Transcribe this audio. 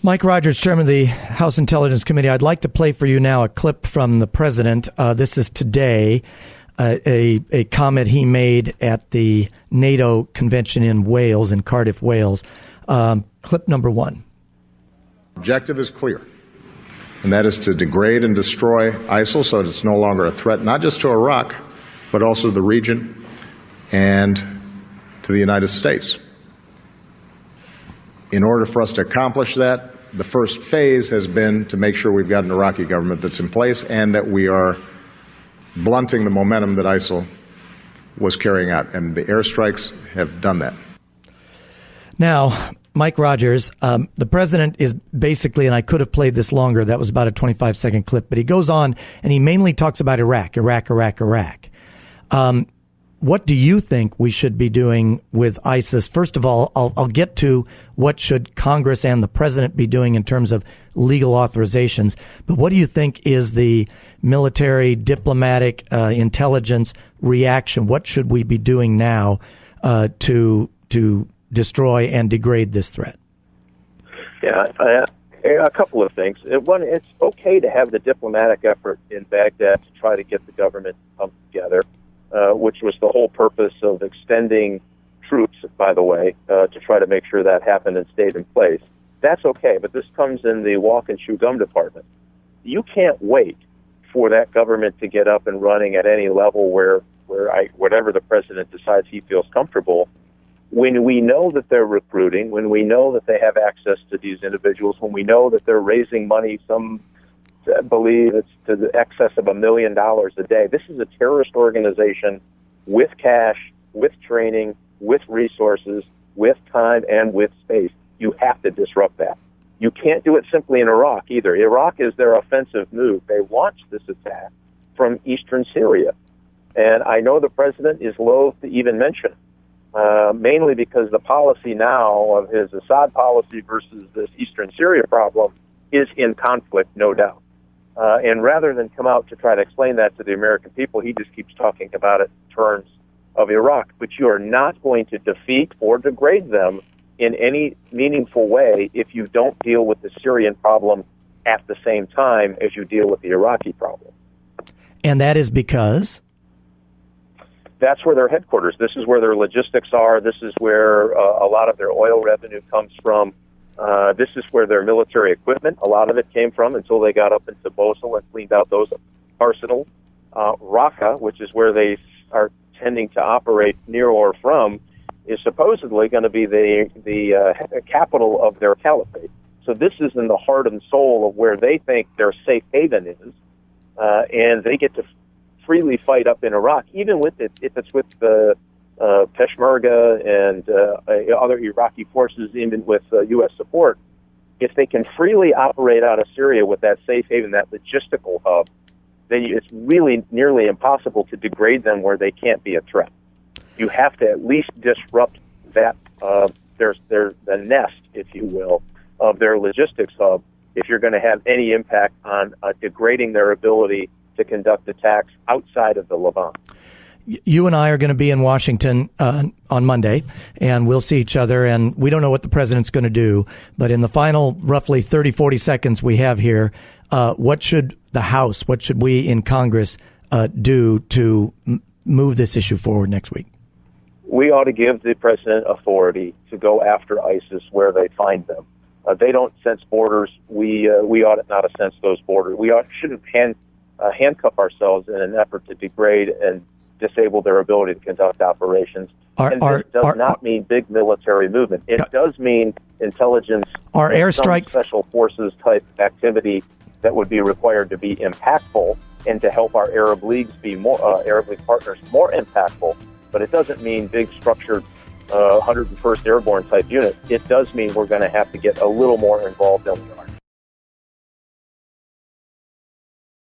Mike Rogers, Chairman of the House Intelligence Committee. I'd like to play for you now a clip from the president. This is today, a comment he made at the NATO convention in Wales, in Cardiff, Wales. Clip number 1. Objective is clear, and that is to degrade and destroy ISIL so that it's no longer a threat, not just to Iraq, but also to the region and to the United States. In order for us to accomplish that, the first phase has been to make sure we've got an Iraqi government that's in place and that we are blunting the momentum that ISIL was carrying out. And the airstrikes have done that. Now, Mike Rogers, the president is basically, and I could have played this longer, that was about a 25-second clip, but he goes on and he mainly talks about Iraq. What do you think we should be doing with ISIS? First of all, I'll get to what should Congress and the president be doing in terms of legal authorizations. But what do you think is the military, diplomatic, intelligence reaction? What should we be doing now to destroy and degrade this threat? Yeah, a couple of things. One, it's okay to have the diplomatic effort in Baghdad to try to get the government to come together. Which was the whole purpose of extending troops, by the way, to try to make sure that happened and stayed in place. That's okay, but this comes in the walk and chew gum department. You can't wait for that government to get up and running at any level where whatever the president decides he feels comfortable. When we know that they're recruiting, when we know that they have access to these individuals, when we know that they're raising money, some believe it's to the excess of $1 million a day. This is a terrorist organization with cash, with training, with resources, with time, and with space. You have to disrupt that. You can't do it simply in Iraq either. Iraq is their offensive move. They launched this attack from eastern Syria. And I know the president is loath to even mention it, mainly because the policy now of his Assad policy versus this eastern Syria problem is in conflict, no doubt. And rather than come out to try to explain that to the American people, he just keeps talking about it in terms of Iraq. But you are not going to defeat or degrade them in any meaningful way if you don't deal with the Syrian problem at the same time as you deal with the Iraqi problem. And that is because? That's where their headquarters. This is where their logistics are. This is where a lot of their oil revenue comes from. This is where their military equipment, a lot of it came from until they got up into Mosul and cleaned out those arsenals. Raqqa, which is where they are tending to operate near or from, is supposedly going to be the capital of their caliphate. So this is in the heart and soul of where they think their safe haven is, and they get to freely fight up in Iraq, even with it, if it's with the Peshmerga and other Iraqi forces, even with U.S. support. If they can freely operate out of Syria with that safe haven, that logistical hub, then it's really nearly impossible to degrade them where they can't be a threat. You have to at least disrupt that the nest, if you will, of their logistics hub if you're going to have any impact on degrading their ability to conduct attacks outside of the Levant. You and I are going to be in Washington on Monday, and we'll see each other, and we don't know what the president's going to do, but in the final roughly 30, 40 seconds we have here, what should the House, what should we in Congress do to move this issue forward next week? We ought to give the president authority to go after ISIS where they find them. They don't sense borders. We ought not to sense those borders. We shouldn't handcuff ourselves in an effort to degrade and disable their ability to conduct operations. And this does not mean big military movement. It does mean intelligence, airstrikes, special forces type activity that would be required to be impactful and to help our Arab leagues be more Arab League partners more impactful. But it doesn't mean big structured 101st Airborne type unit. It does mean we're going to have to get a little more involved than we are.